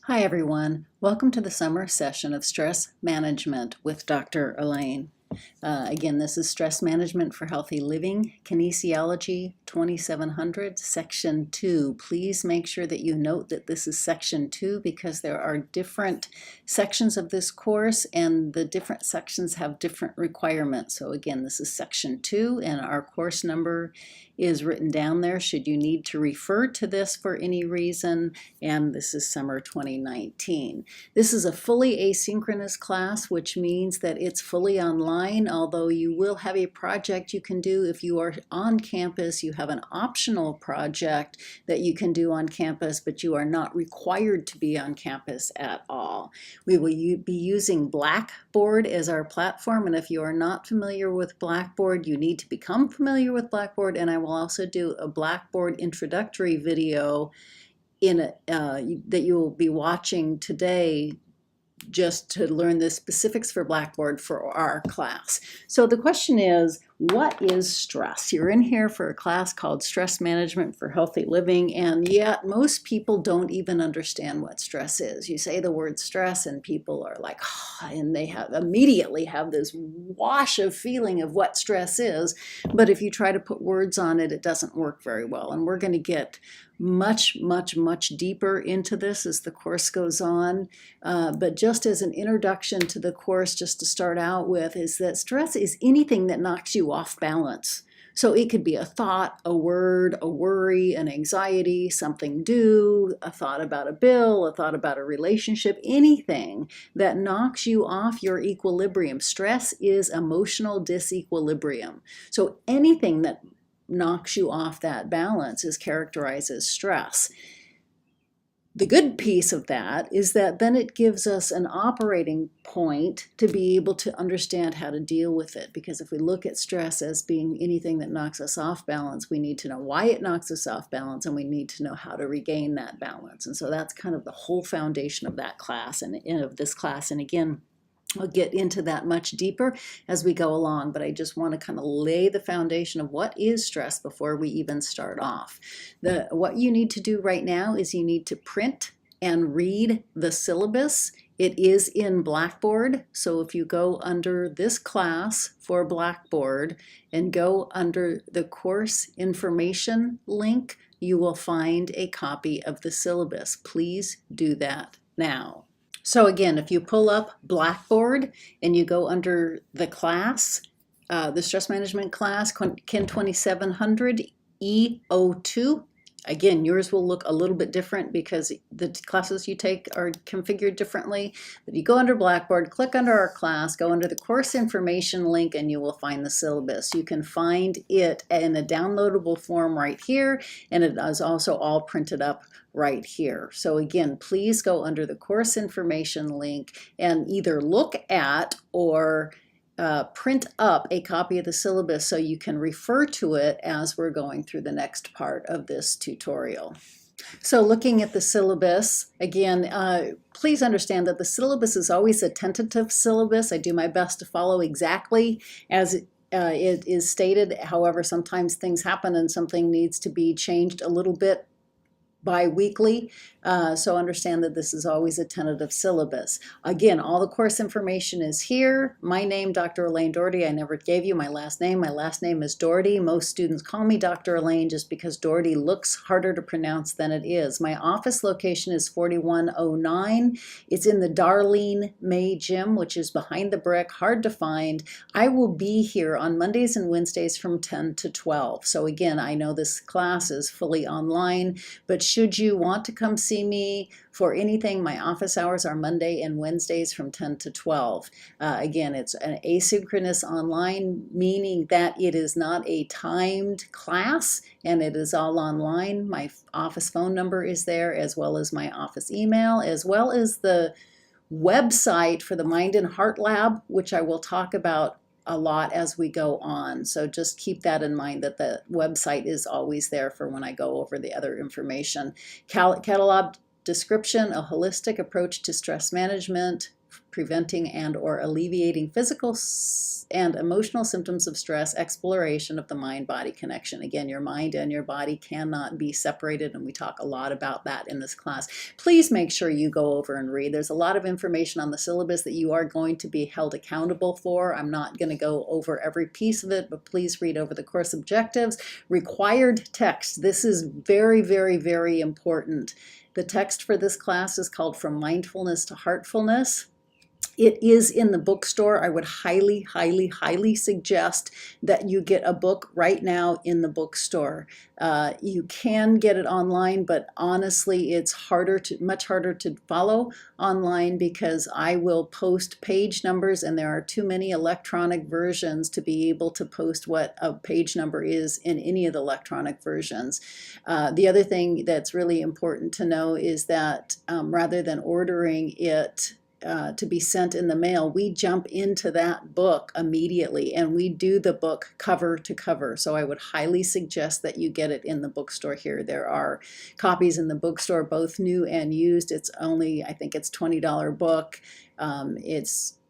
Hi everyone, welcome to the summer session of Stress Management with Dr. Elaine. Again, this is Stress Management for Healthy Living, Kinesiology 2700, Section 2. Please make sure that you note that this is Section 2 because there are different sections of this course and the different sections have different requirements. So again, this is Section 2 and our course number is written down there should you need to refer to this for any reason, and this is summer 2019. This is a fully asynchronous class, which means that it's fully online, although you will have a project you can do if you are on campus. You have an optional project that you can do on campus, but you are not required to be on campus at all. We will be using Blackboard as our platform, and if you are not familiar with Blackboard, you need to become familiar with Blackboard, and I will also do a Blackboard introductory video that you will be watching today just to learn the specifics for Blackboard for our class. So the question is, what is stress? You're in here for a class called Stress Management for Healthy Living, and yet most people don't even understand what stress is. You say the word stress and people are like, oh, and they immediately have this wash of feeling of what stress is, but if you try to put words on it, it doesn't work very well. And we're going to get much deeper into this as the course goes on. But just as an introduction to the course, just to start out with, is that stress is anything that knocks you off balance. So it could be a thought, a word, a worry, an anxiety, something due, a thought about a bill, a thought about a relationship, anything that knocks you off your equilibrium. Stress is emotional disequilibrium. So anything that knocks you off that balance is characterized as stress. The good piece of that is that then it gives us an operating point to be able to understand how to deal with it. Because if we look at stress as being anything that knocks us off balance, we need to know why it knocks us off balance, and we need to know how to regain that balance. And so that's kind of the whole foundation of that class and of this class. And again, I'll get into that much deeper as we go along, but I just want to kind of lay the foundation of what is stress before we even start off. What you need to do right now is you need to print and read the syllabus. It is in Blackboard, so if you go under this class for Blackboard and go under the course information link, you will find a copy of the syllabus. Please do that now. So again, if you pull up Blackboard and you go under the class, the stress management class, Kin 2700 E02, again, yours will look a little bit different because the classes you take are configured differently. But you go under Blackboard, click under our class, go under the course information link, and you will find the syllabus. You can find it in a downloadable form right here, and it is also all printed up right here. So again, please go under the course information link and either look at or print up a copy of the syllabus so you can refer to it as we're going through the next part of this tutorial. So looking at the syllabus, again, please understand that the syllabus is always a tentative syllabus. I do my best to follow exactly as it is stated. However, sometimes things happen and something needs to be changed a little bit bi-weekly, so understand that this is always a tentative syllabus. Again, all the course information is here. My name, Dr. Elaine Doherty. I never gave you my last name. My last name is Doherty. Most students call me Dr. Elaine just because Doherty looks harder to pronounce than it is. My office location is 4109. It's in the Darlene May Gym, which is behind the brick, hard to find. I will be here on Mondays and Wednesdays from 10 to 12. So again, I know this class is fully online, but should you want to come see me for anything, my office hours are Monday and Wednesdays from 10 to 12. Again, it's an asynchronous online, meaning that it is not a timed class and it is all online. My office phone number is there, as well as my office email, as well as the website for the Mind and Heart Lab, which I will talk about a lot as we go on. So just keep that in mind, that the website is always there for when I go over the other information. Catalog description, a holistic approach to stress management, preventing and or alleviating physical and emotional symptoms of stress, exploration of the mind-body connection. Again, your mind and your body cannot be separated, and we talk a lot about that in this class. Please make sure you go over and read. There's a lot of information on the syllabus that you are going to be held accountable for. I'm not going to go over every piece of it, but please read over the course objectives. Required text. This is very, very, very important. The text for this class is called From Mindfulness to Heartfulness. It is in the bookstore. I would highly, highly, highly suggest that you get a book right now in the bookstore. You can get it online, but honestly, it's much harder to follow online because I will post page numbers, and there are too many electronic versions to be able to post what a page number is in any of the electronic versions. The other thing that's really important to know is that rather than ordering it to be sent in the mail, we jump into that book immediately and we do the book cover to cover. So I would highly suggest that you get it in the bookstore here. There are copies in the bookstore, both new and used. It's only, I think it's $20 book.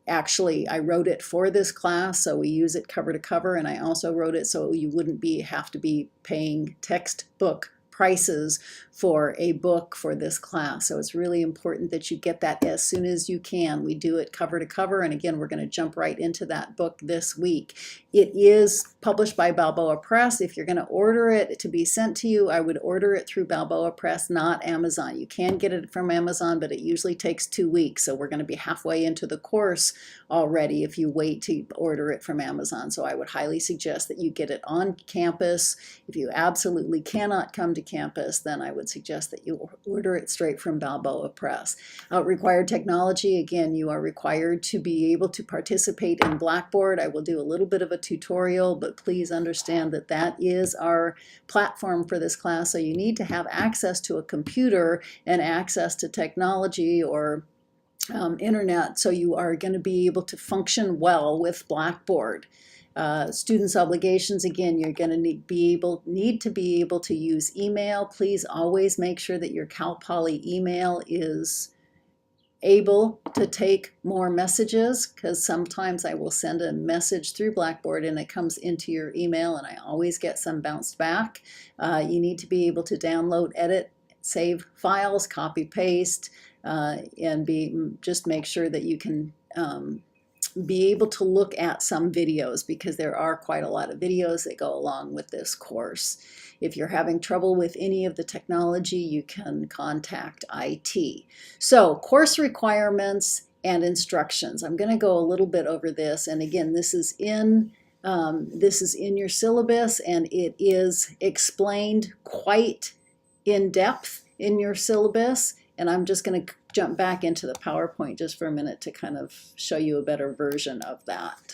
Actually, I wrote it for this class, so we use it cover to cover, and I also wrote it so you wouldn't have to be paying textbook prices for a book for this class. So it's really important that you get that as soon as you can. We do it cover to cover, and again, we're going to jump right into that book this week. It is published by Balboa Press. If you're going to order it to be sent to you, I would order it through Balboa Press, not Amazon. You can get it from Amazon, but it usually takes 2 weeks. So we're going to be halfway into the course already if you wait to order it from Amazon. So I would highly suggest that you get it on campus. If you absolutely cannot come to campus, then I would suggest that you order it straight from Balboa Press. Required technology, again, you are required to be able to participate in Blackboard. I will do a little bit of a tutorial, but please understand that that is our platform for this class. So you need to have access to a computer and access to technology or internet, so you are going to be able to function well with Blackboard. Students' obligations, again, you're going to need to be able to use email. Please always make sure that your Cal Poly email is able to take more messages, because sometimes I will send a message through Blackboard and it comes into your email and I always get some bounced back. You need to be able to download, edit, save files, copy, paste, and just make sure that you can be able to look at some videos, because there are quite a lot of videos that go along with this course. If you're having trouble with any of the technology, you can contact IT. So, course requirements and instructions. I'm going to go a little bit over this, and again, this is in your syllabus, and it is explained quite in depth in your syllabus. And I'm just going to jump back into the PowerPoint just for a minute to kind of show you a better version of that.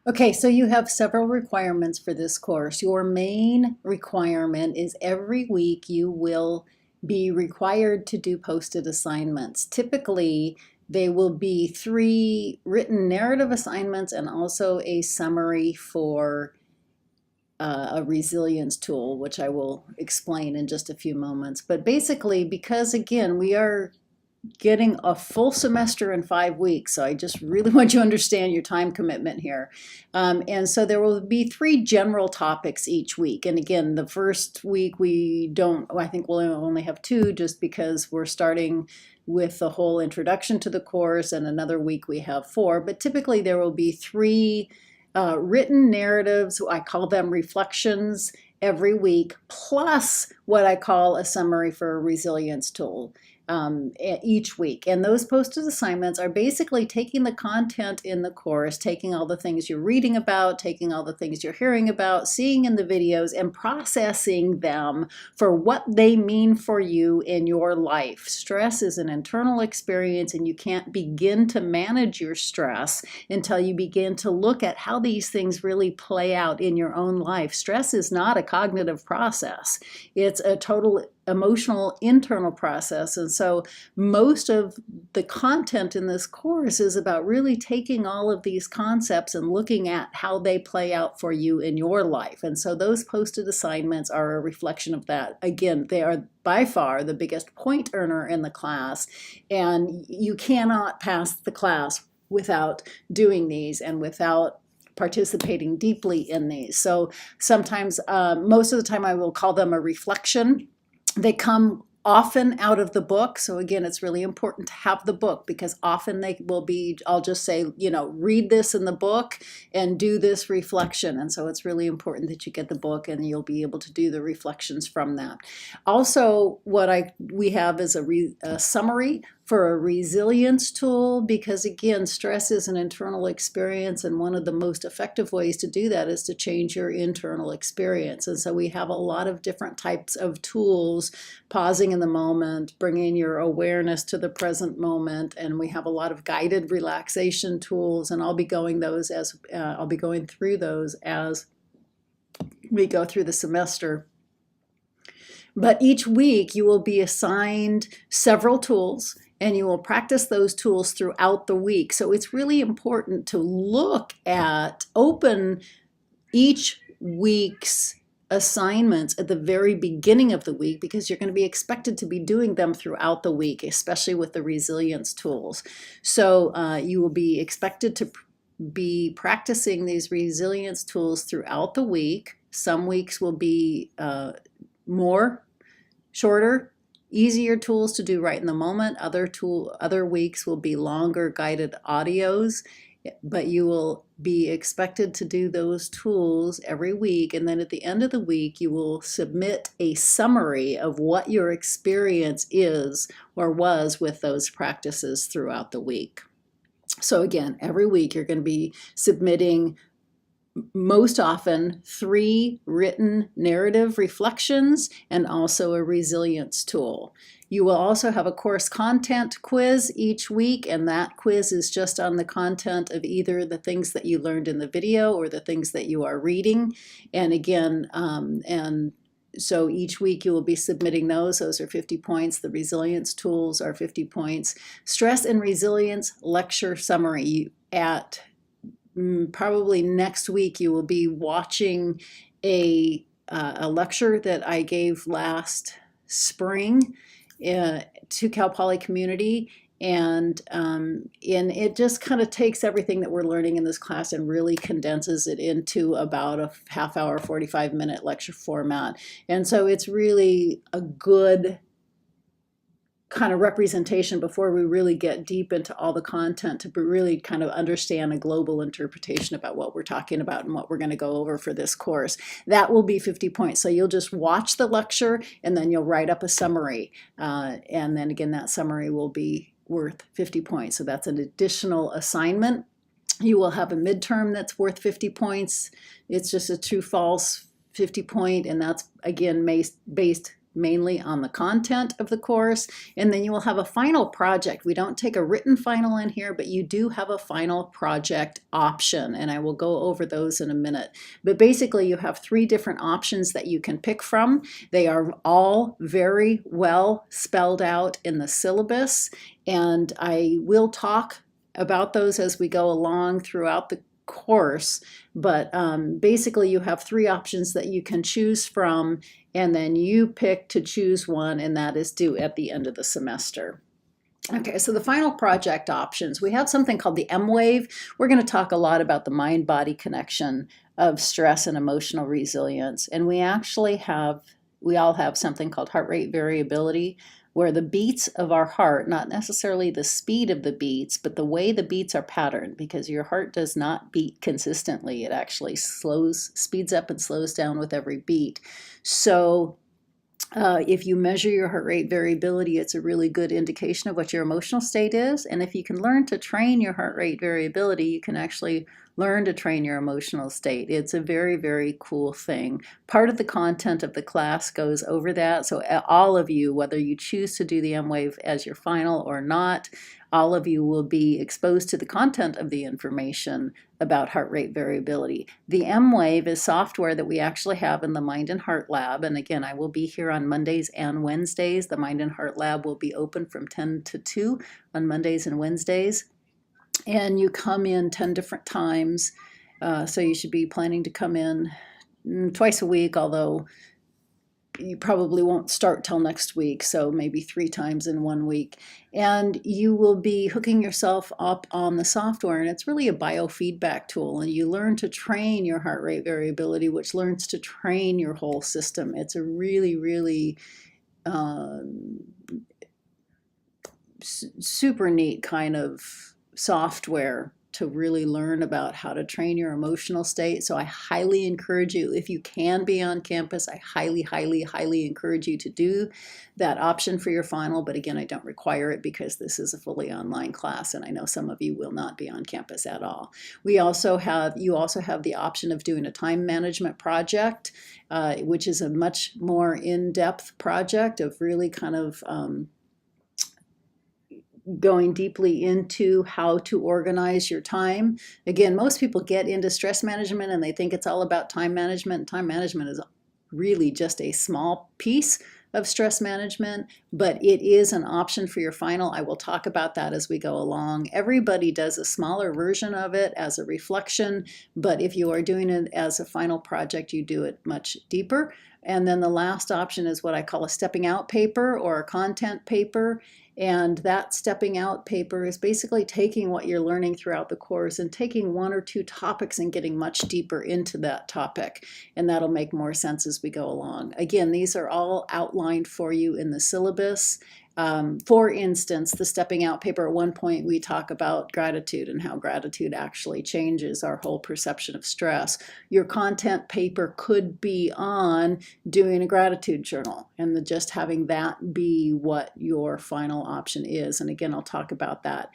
Okay, so you have several requirements for this course. Your main requirement is every week you will be required to do posted assignments. Typically, they will be 3 written narrative assignments and also a summary for a resilience tool, which I will explain in just a few moments. But basically, because again, we are getting a full semester in 5 weeks, so I just really want you to understand your time commitment here. And so there will be 3 general topics each week. And again, the first week I think we'll only have 2, just because we're starting with the whole introduction to the course, and another week we have 4. But typically there will be 3 written narratives, I call them reflections, every week, plus what I call a summary for a resilience tool each week. And those posted assignments are basically taking the content in the course, taking all the things you're reading about, taking all the things you're hearing about, seeing in the videos, and processing them for what they mean for you in your life. Stress is an internal experience, and you can't begin to manage your stress until you begin to look at how these things really play out in your own life. Stress is not a cognitive process. It's a total emotional internal process. And so most of the content in this course is about really taking all of these concepts and looking at how they play out for you in your life. And so those posted assignments are a reflection of that. Again, they are by far the biggest point earner in the class, and you cannot pass the class without doing these and without participating deeply in these. So sometimes, most of the time, I will call them a reflection. They come often out of the book. So again, it's really important to have the book, because often they will be, I'll just say, read this in the book and do this reflection. And so it's really important that you get the book and you'll be able to do the reflections from that. Also, what we have is a summary for a resilience tool, because again, stress is an internal experience, and one of the most effective ways to do that is to change your internal experience. And so we have a lot of different types of tools: pausing in the moment, bringing your awareness to the present moment, and we have a lot of guided relaxation tools, and I'll be going through those as we go through the semester. But each week you will be assigned several tools, and you will practice those tools throughout the week. So it's really important to open each week's assignments at the very beginning of the week, because you're going to be expected to be doing them throughout the week, especially with the resilience tools. So you will be expected to be practicing these resilience tools throughout the week. Some weeks will be shorter, easier tools to do right in the moment. Other weeks will be longer guided audios, but you will be expected to do those tools every week. And then at the end of the week, you will submit a summary of what your experience is or was with those practices throughout the week. So again, every week you're going to be submitting most often 3 written narrative reflections and also a resilience tool. You will also have a course content quiz each week, and that quiz is just on the content of either the things that you learned in the video or the things that you are reading. And again, so each week you will be submitting those. Those are 50 points. The resilience tools are 50 points. Stress and resilience lecture summary. At probably next week, you will be watching a lecture that I gave last spring to Cal Poly community, and it just kind of takes everything that we're learning in this class and really condenses it into about a half hour, 45-minute lecture format. And so it's really a good kind of representation before we really get deep into all the content, to really kind of understand a global interpretation about what we're talking about and what we're going to go over for this course. That will be 50 points. So you'll just watch the lecture and then you'll write up a summary. And then again, that summary will be worth 50 points. So that's an additional assignment. You will have a midterm that's worth 50 points. It's just a true-false 50 point, and that's again based mainly on the content of the course. And then you will have a final project. We don't take a written final in here, but you do have a final project option, and I will go over those in a minute. But basically you have 3 different options that you can pick from. They are all very well spelled out in the syllabus, and I will talk about those as we go along throughout the course. But basically you have 3 options that you can choose from, and then you pick to choose one, and that is due at the end of the semester. Okay, so the final project options, we have something called the M wave. We're going to talk a lot about the mind-body connection of stress and emotional resilience, and we all have something called heart rate variability, where the beats of our heart, not necessarily the speed of the beats, but the way the beats are patterned, because your heart does not beat consistently. It actually speeds up and slows down with every beat. So if you measure your heart rate variability, it's a really good indication of what your emotional state is. And if you can learn to train your heart rate variability, you can actually learn to train your emotional state. It's a very, very cool thing. Part of the content of the class goes over that. So all of you, whether you choose to do the M-Wave as your final or not, all of you will be exposed to the content of the information about heart rate variability. The M-Wave is software that we actually have in the Mind and Heart Lab. And again, I will be here on Mondays and Wednesdays. The Mind and Heart Lab will be open from 10 to 2 on Mondays and Wednesdays. And you come in 10 different times. So you should be planning to come in twice a week, although you probably won't start till next week, so maybe 3 times in 1 week. And you will be hooking yourself up on the software, and it's really a biofeedback tool, and you learn to train your heart rate variability, which learns to train your whole system. It's a really, really super neat kind of software to really learn about how to train your emotional state. So I highly encourage you, if you can be on campus, I highly, highly, highly encourage you to do that option for your final. But again, I don't require it because this is a fully online class, and I know some of you will not be on campus at all. You also have the option of doing a time management project, which is a much more in-depth project of really kind of going deeply into how to organize your time. Again, most people get into stress management and they think it's all about time management. Time management is really just a small piece of stress management, but it is an option for your final. I will talk about that as we go along. Everybody does a smaller version of it as a reflection, but if you are doing it as a final project, you do it much deeper. And then the last option is what I call a stepping out paper or a content paper. And that stepping out paper is basically taking what you're learning throughout the course and taking 1 or 2 topics and getting much deeper into that topic. And that'll make more sense as we go along. Again, these are all outlined for you in the syllabus. For instance, the stepping out paper, at one point we talk about gratitude and how gratitude actually changes our whole perception of stress. Your content paper could be on doing a gratitude journal and just having that be what your final option is. And again, I'll talk about that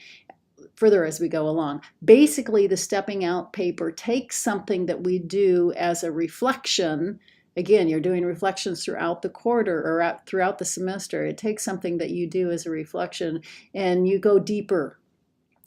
further as we go along. Basically, the stepping out paper takes something that we do as a reflection. Again, you're doing reflections throughout the quarter or throughout the semester. It takes something that you do as a reflection and you go deeper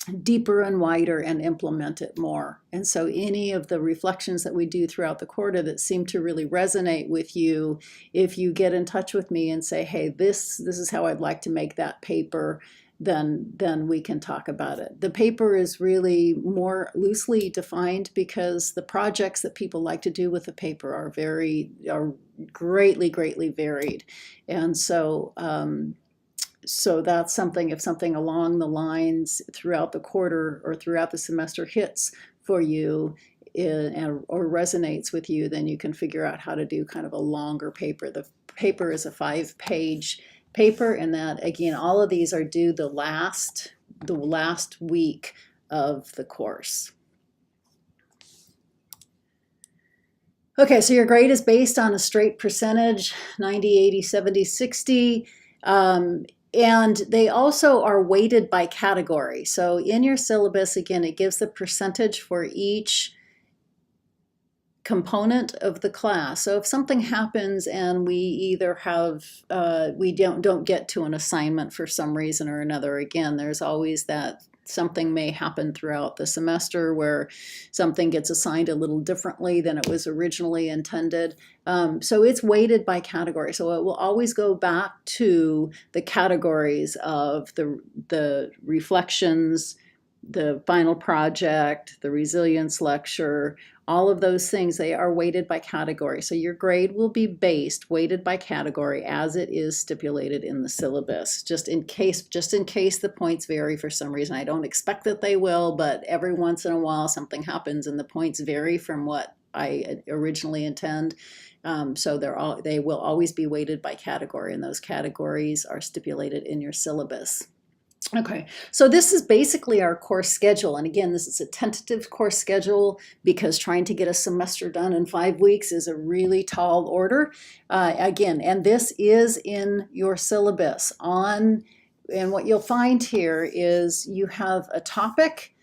and wider and implement it more. And so any of the reflections that we do throughout the quarter that seem to really resonate with you, if you get in touch with me and say, hey, this is how I'd like to make that paper, then we can talk about it. The paper is really more loosely defined because the projects that people like to do with the paper are greatly varied. And so so that's something, if something along the lines throughout the quarter or throughout the semester hits for you or resonates with you, then you can figure out how to do kind of a longer paper. The paper is a 5-page paper, and that, again, all of these are due the last week of the course. Okay, so your grade is based on a straight percentage, 90, 80, 70, 60. And they also are weighted by category. So in your syllabus, again, it gives the percentage for each component of the class. So if something happens and we either have, we don't get to an assignment for some reason or another, again, there's always that something may happen throughout the semester where something gets assigned a little differently than it was originally intended. So it's weighted by category. So it will always go back to the categories of the reflections, the final project, the resilience lecture, all of those things, they are weighted by category. So your grade will be weighted by category as it is stipulated in the syllabus, just in case the points vary for some reason. I don't expect that they will, but every once in a while something happens and the points vary from what I originally intend. So they will always be weighted by category, and those categories are stipulated in your syllabus. Okay, so this is basically our course schedule. And again, this is a tentative course schedule because trying to get a semester done in 5 weeks is a really tall order. Again, and this is in your syllabus. And what you'll find here is you have a topic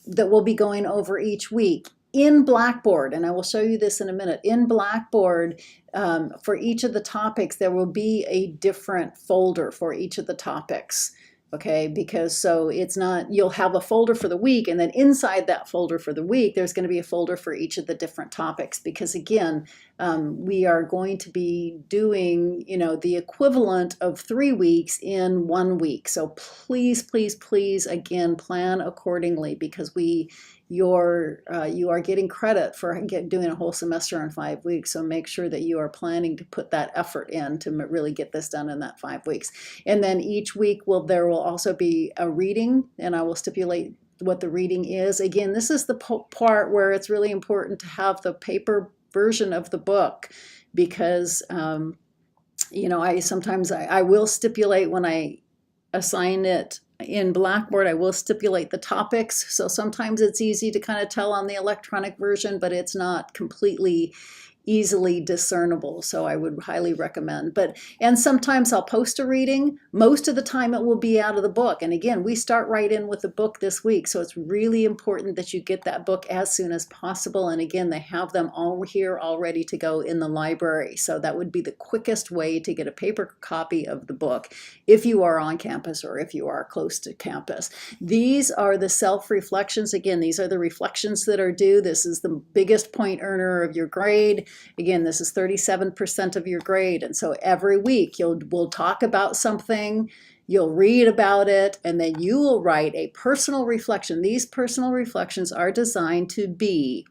that we'll be going over each week in Blackboard. And I will show you this in a minute. In Blackboard, for each of the topics, there will be a different folder for each of the topics. Okay, because so it's not, you'll have a folder for the week, and then inside that folder for the week, there's going to be a folder for each of the different topics, because again, we are going to be doing, the equivalent of 3 weeks in 1 week. So please, please, please, again, plan accordingly, because you are getting credit for doing a whole semester in 5 weeks. So make sure that you are planning to put that effort in to really get this done in that 5 weeks. And then each week there will also be a reading, and I will stipulate what the reading is. Again, this is the part where it's really important to have the paper version of the book, because I will stipulate when I assign it in Blackboard, I will stipulate the topics. So sometimes it's easy to kind of tell on the electronic version, but it's not completely easily discernible. So I would highly recommend. And sometimes I'll post a reading. Most of the time it will be out of the book. And again, we start right in with the book this week. So it's really important that you get that book as soon as possible. And again, they have them all here all ready to go in the library. So that would be the quickest way to get a paper copy of the book if you are on campus or if you are close to campus. These are the self-reflections. Again, these are the reflections that are due. This is the biggest point earner of your grade. Again, this is 37% of your grade. And so every week we'll talk about something, you'll read about it, and then you will write a personal reflection. These personal reflections are designed to be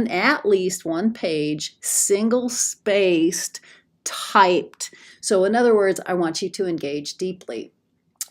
at least 1 page, single-spaced, typed. So in other words, I want you to engage deeply.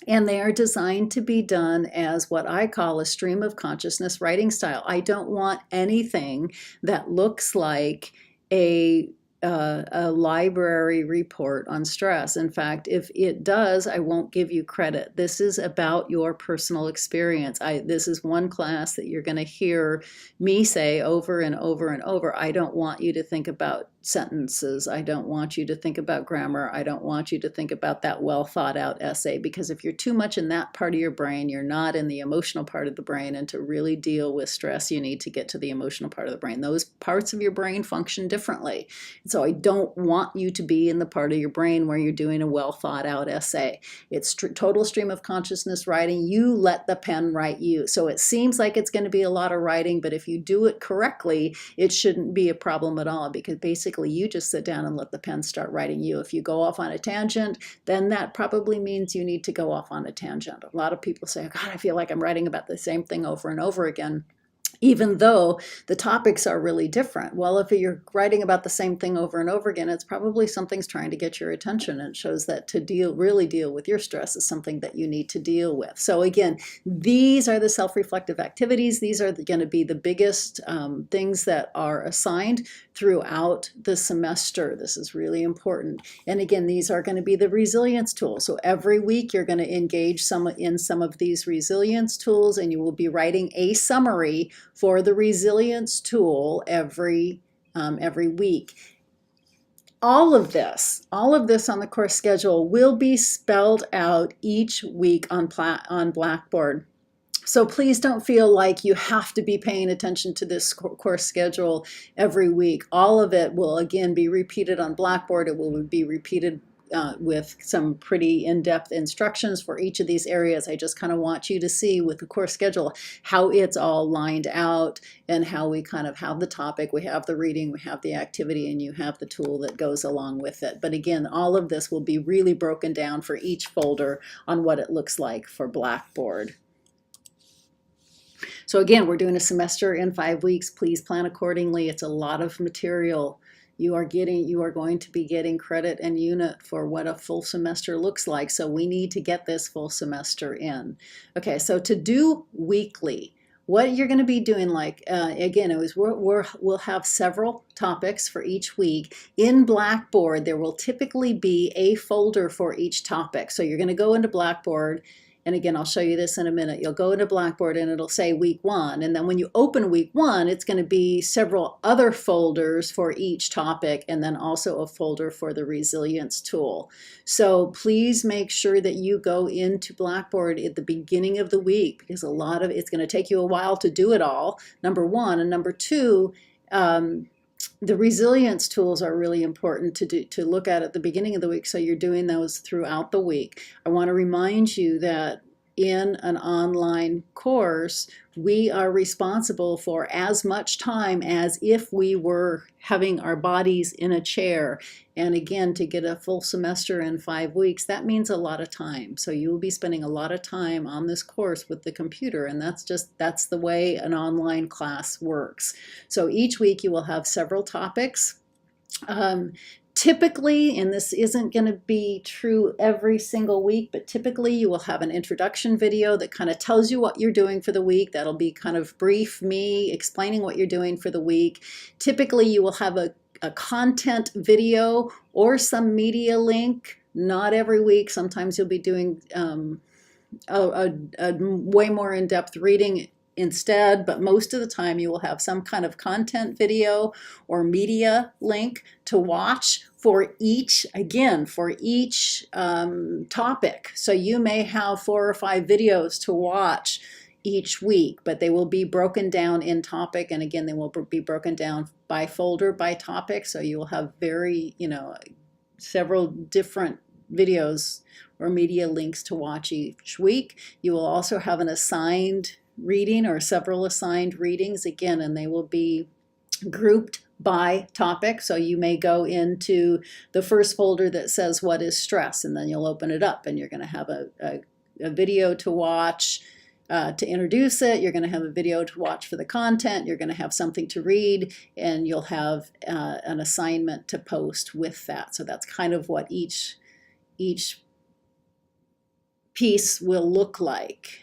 And they are designed to be done as what I call a stream of consciousness writing style. I don't want anything that looks like a library report on stress. In fact, if it does, I won't give you credit. This is about your personal experience. This is one class that you're going to hear me say over and over and over. I don't want you to think about sentences. I don't want you to think about grammar. I don't want you to think about that well thought out essay, because if you're too much in that part of your brain, you're not in the emotional part of the brain. And to really deal with stress, you need to get to the emotional part of the brain. Those parts of your brain function differently. So I don't want you to be in the part of your brain where you're doing a well thought out essay. It's total stream of consciousness writing. You let the pen write you. So it seems like it's going to be a lot of writing, but if you do it correctly, it shouldn't be a problem at all, because basically you just sit down and let the pen start writing you. If you go off on a tangent, then that probably means you need to go off on a tangent. A lot of people say, God, I feel like I'm writing about the same thing over and over again, even though the topics are really different. Well, if you're writing about the same thing over and over again, it's probably something's trying to get your attention. And it shows that to really deal with your stress is something that you need to deal with. So again, these are the self-reflective activities. These are going to be the biggest things that are assigned throughout the semester. This is really important. And again, these are going to be the resilience tools. So every week you're going to engage in some of these resilience tools, and you will be writing a summary for the resilience tool every week. All of this on the course schedule will be spelled out each week on Blackboard. So please don't feel like you have to be paying attention to this course schedule every week. All of it will again be repeated on Blackboard. It will be repeated with some pretty in-depth instructions for each of these areas. I just kind of want you to see with the course schedule how it's all lined out, and how we kind of have the topic, we have the reading, we have the activity, and you have the tool that goes along with it. But again, all of this will be really broken down for each folder on what it looks like for Blackboard. So again, we're doing a semester in 5 weeks. Please plan accordingly. It's a lot of material. You are going to be getting credit and unit for what a full semester looks like. So we need to get this full semester in. Okay, so to do weekly, what you're going to be doing, again, we'll have several topics for each week. In Blackboard, there will typically be a folder for each topic. So you're going to go into Blackboard, and again, I'll show you this in a minute. You'll go into Blackboard and it'll say week 1. And then when you open week 1, it's going to be several other folders for each topic, and then also a folder for the resilience tool. So please make sure that you go into Blackboard at the beginning of the week, because it's going to take you a while to do it all, number 1. And number 2, the resilience tools are really important to look at the beginning of the week, so you're doing those throughout the week. I want to remind you that in an online course, we are responsible for as much time as if we were having our bodies in a chair. And again, to get a full semester in 5 weeks, that means a lot of time. So you will be spending a lot of time on this course with the computer, and that's the way an online class works. So each week you will have several topics. Typically, and this isn't going to be true every single week, but typically you will have an introduction video that kind of tells you what you're doing for the week. That'll be kind of brief, me explaining what you're doing for the week. Typically you will have a content video or some media link. Not every week. Sometimes you'll be doing a way more in-depth reading instead, but most of the time you will have some kind of content video or media link to watch for each, again, for each topic. So you may have 4 or 5 videos to watch each week, but they will be broken down in topic, and again, they will be broken down by folder, by topic, so you will have several different videos or media links to watch each week. You will also have an assigned reading or several assigned readings, again, and they will be grouped by topic. So you may go into the first folder that says what is stress, and then you'll open it up and you're going to have a video to watch to introduce it. You're going to have a video to watch for the content. You're going to have something to read, and you'll have an assignment to post with that. So that's kind of what each piece will look like.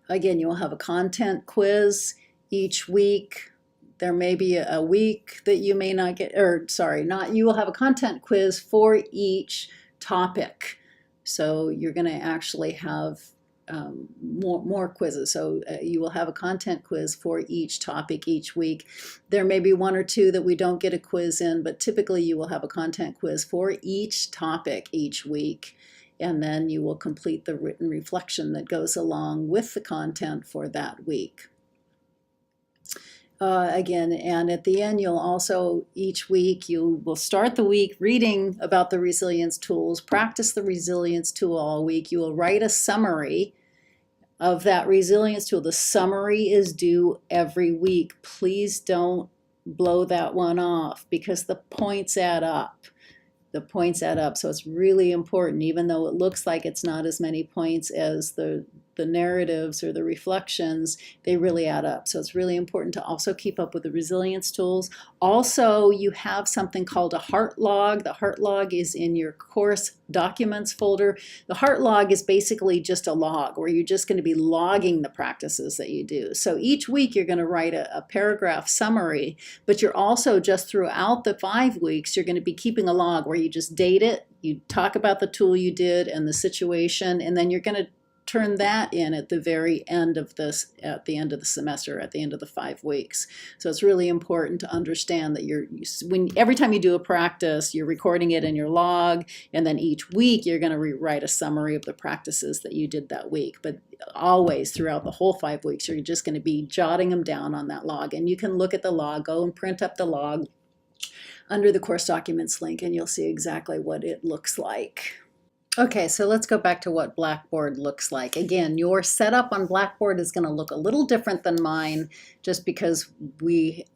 Again, you will have a content quiz each week. There may be a week that you may not get, or sorry, you will have a content quiz for each topic. So you're going to actually have more quizzes. So you will have a content quiz for each topic each week. There may be 1 or 2 that we don't get a quiz in, but typically you will have a content quiz for each topic each week. And then you will complete the written reflection that goes along with the content for that week. Again, and at the end, you'll also, each week, you will start the week reading about the resilience tools, practice the resilience tool all week. You will write a summary of that resilience tool. The summary is due every week. Please don't blow that one off, because the points add up. The points add up, so it's really important, even though it looks like it's not as many points as the narratives or the reflections, they really add up. So it's really important to also keep up with the resilience tools. Also, you have something called a heart log. The heart log is in your course documents folder. The heart log is basically just a log where you're just going to be logging the practices that you do. So each week you're going to write a paragraph summary, but you're also, just throughout the 5 weeks, you're going to be keeping a log where you just date it, you talk about the tool you did and the situation, and then you're going to turn that in at the very end of this, at the end of the semester, at the end of the 5 weeks. So it's really important to understand that every time you do a practice, you're recording it in your log, and then each week you're going to write a summary of the practices that you did that week. But always throughout the whole 5 weeks, you're just going to be jotting them down on that log. And you can look at the log, go and print up the log under the course documents link, and you'll see exactly what it looks like. Okay, so let's go back to what Blackboard looks like. Again, your setup on Blackboard is going to look a little different than mine, just because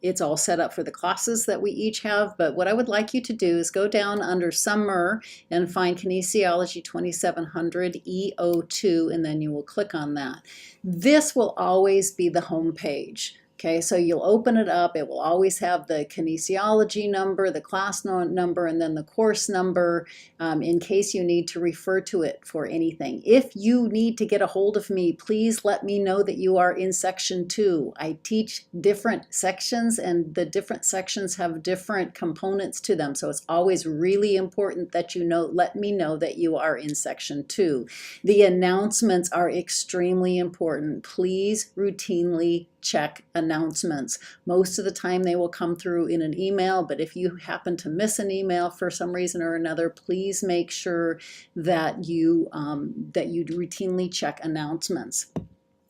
it's all set up for the classes that we each have. But what I would like you to do is go down under Summer and find Kinesiology 2700 EO2, and then you will click on that. This will always be the home page. Okay, so you'll open it up. It will always have the kinesiology number, the class number, and then the course number in case you need to refer to it for anything. If you need to get a hold of me, please let me know that you are in section 2. I teach different sections, and the different sections have different components to them. So it's always really important that you let me know that you are in section 2. The announcements are extremely important. Please routinely check announcements. Most of the time they will come through in an email, but if you happen to miss an email for some reason or another, please make sure that you routinely check announcements.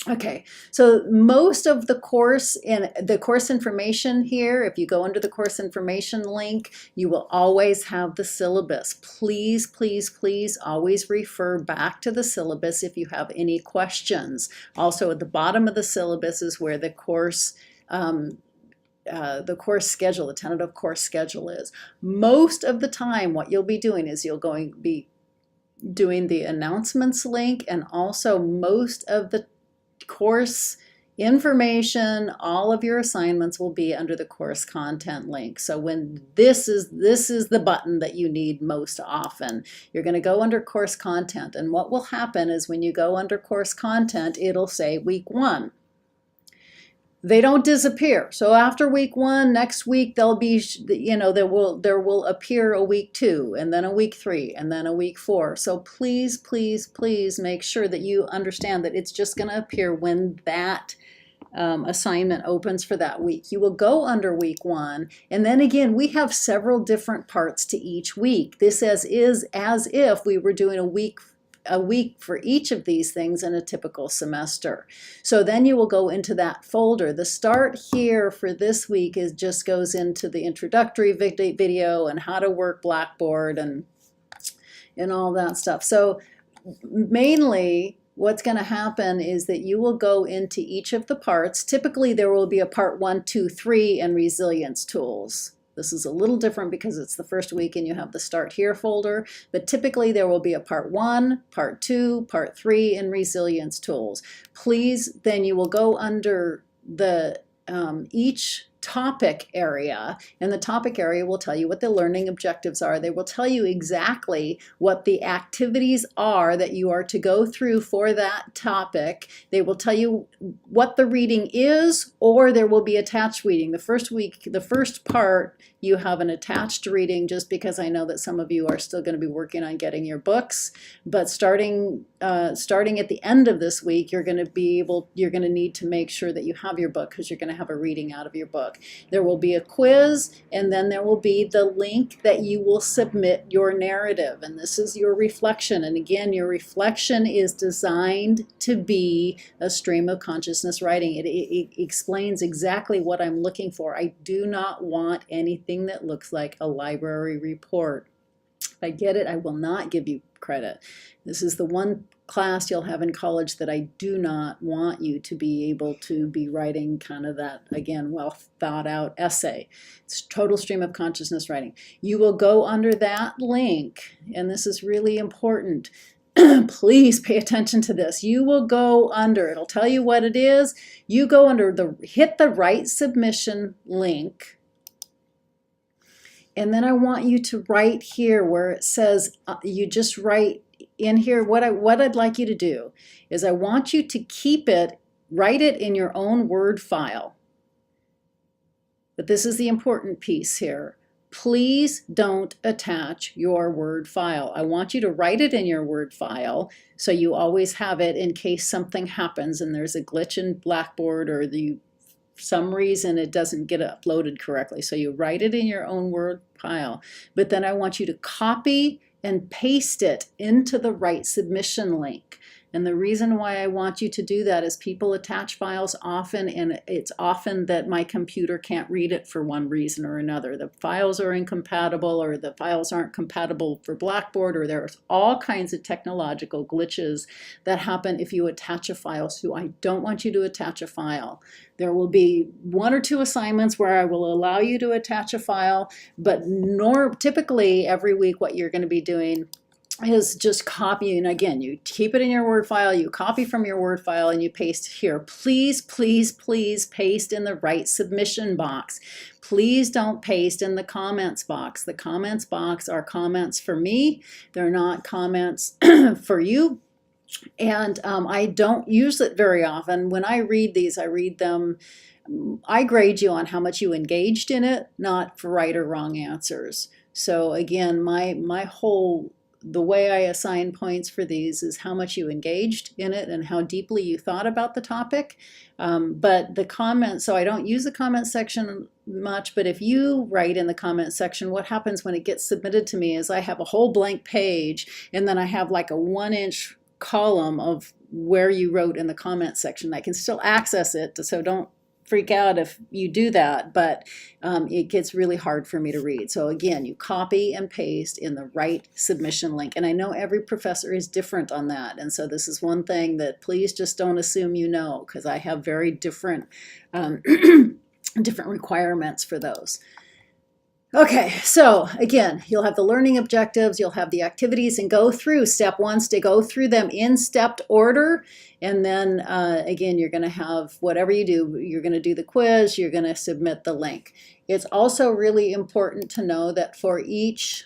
Okay, so most of the course in the course information here, if you go under the course information link, you will always have the syllabus. Please, please, please always refer back to the syllabus if you have any questions. Also at the bottom of the syllabus is where the course schedule, the tentative course schedule is. Most of the time what you'll be doing is you'll be doing the announcements link, and also most of the course information, all of your assignments will be under the course content link. So when this is the button that you need most often. You're going to go under course content, and what will happen is when you go under course content, it'll say week 1. They don't disappear. So after week 1, next week there'll be, there will appear a week 2, and then a week 3, and then a week 4. So please, please, please make sure that you understand that it's just going to appear when that assignment opens for that week. You will go under week 1, and then again, we have several different parts to each week. This is as if we were doing a week for each of these things in a typical semester. So then you will go into that folder. The start here for this week just goes into the introductory video and how to work Blackboard and all that stuff. So mainly what's going to happen is that you will go into each of the parts. Typically there will be a part 1, 2, 3 and resilience tools. This is a little different because it's the first week and you have the Start Here folder, but typically there will be a part 1, part 2, part 3, and resilience tools. Please, then you will go under the each topic area, and the topic area will tell you what the learning objectives are. They will tell you exactly what the activities are that you are to go through for that topic. They will tell you what the reading is, or there will be attached reading. The first week, the first part, you have an attached reading, just because I know that some of you are still going to be working on getting your books, but starting at the end of this week, you're going to need to make sure that you have your book, because you're going to have a reading out of your book. There will be a quiz, and then there will be the link that you will submit your narrative, and this is your reflection. And again, your reflection is designed to be a stream of consciousness writing. It explains exactly what I'm looking for. I do not want anything that looks like a library report. If I get it, I will not give you credit. This is the one class you'll have in college that I do not want you to be able to be writing kind of that, again, well thought out essay. It's total stream of consciousness writing. You will go under that link, and this is really important. Please pay attention to this. You will go under, it'll tell you what it is. You go under hit the Write Submission link. And then I want you to write here where it says, you just write in here, what I'd like you to do is I want you to write it in your own Word file. But this is the important piece here. Please don't attach your Word file. I want you to write it in your Word file so you always have it in case something happens and there's a glitch in Blackboard, or some reason it doesn't get uploaded correctly. So you write it in your own Word file, but then I want you to copy and paste it into the Write Submission link. And the reason why I want you to do that is people attach files often, and it's often that my computer can't read it for one reason or another. The files are incompatible, or the files aren't compatible for Blackboard, or there's all kinds of technological glitches that happen if you attach a file. So I don't want you to attach a file. There will be 1 or 2 assignments where I will allow you to attach a file, but typically every week what you're going to be doing is just copying. Again, you keep it in your Word file, you copy from your Word file, and you paste here. Please, please, please paste in the Write Submission box. Please don't paste in the comments box. The comments box are comments for me. They're not comments for you. And I don't use it very often. When I read these, I read them, I grade you on how much you engaged in it, not for right or wrong answers. So again, the way I assign points for these is how much you engaged in it and how deeply you thought about the topic. But the comments, so I don't use the comment section much, but if you write in the comment section, what happens when it gets submitted to me is I have a whole blank page, and then I have like a 1-inch column of where you wrote in the comment section. I can still access it, so don't freak out if you do that, but it gets really hard for me to read. So again, you copy and paste in the right submission link. And I know every professor is different on that. And so this is one thing that please just don't assume you know, because I have very different, different requirements for those. Okay, so again, you'll have the learning objectives, you'll have the activities, and go through step one, go through them in stepped order. And then again, you're going to have whatever you do, you're going to do the quiz, you're going to submit the link. It's also really important to know that for each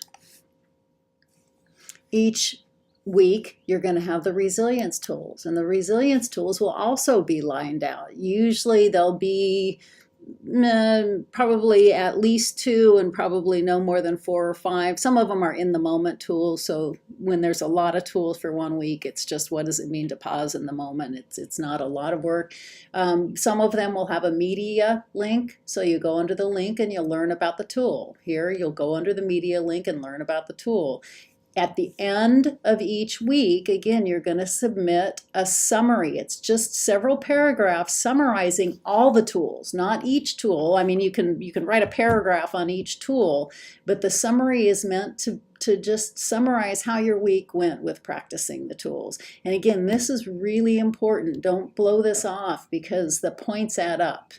week, you're going to have the resilience tools, and the resilience tools will also be lined out. Usually they'll be probably at least 2 and probably no more than 4 or 5. Some of them are in the moment tools, so when there's a lot of tools for 1 week, it's just what does it mean to pause in the moment. It's not a lot of work. Some of them will have a media link, so you go under the link and you'll learn about the tool. Here you'll go under the media link and learn about the tool. At the end of each week, again, you're going to submit a summary. It's just several paragraphs summarizing all the tools, not each tool. I mean, you can write a paragraph on each tool, but the summary is meant to just summarize how your week went with practicing the tools. And again, this is really important. Don't blow this off because the points add up.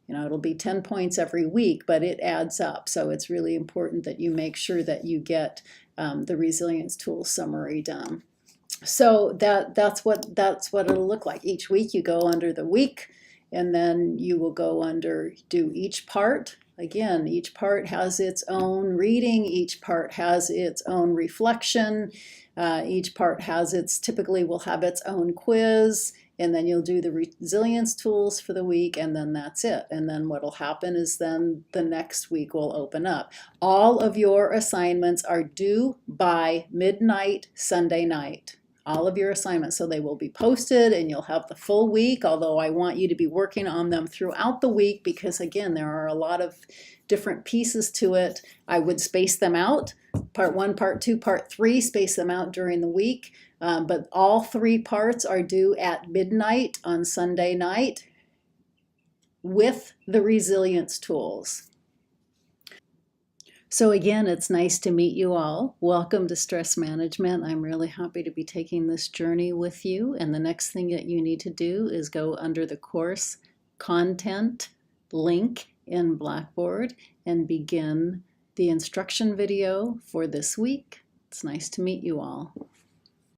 You know, it'll be 10 points every week, but it adds up. So it's really important that you make sure that you get the resilience tool summary done. So that's what it'll look like. Each week you go under the week, and then you will go under do each part. Again, each part has its own reading, each part has its own reflection, each part has typically will have its own quiz, and then you'll do the resilience tools for the week, and then that's it. And then what'll happen is then the next week will open up. All of your assignments are due by midnight Sunday night. All of your assignments, so they will be posted and you'll have the full week, although I want you to be working on them throughout the week because again, there are a lot of different pieces to it. I would space them out, part 1, part 2, part 3, space them out during the week, but all 3 parts are due at midnight on Sunday night with the resilience tools. So again, it's nice to meet you all. Welcome to Stress Management. I'm really happy to be taking this journey with you. And the next thing that you need to do is go under the course content link in Blackboard and begin the instruction video for this week. It's nice to meet you all.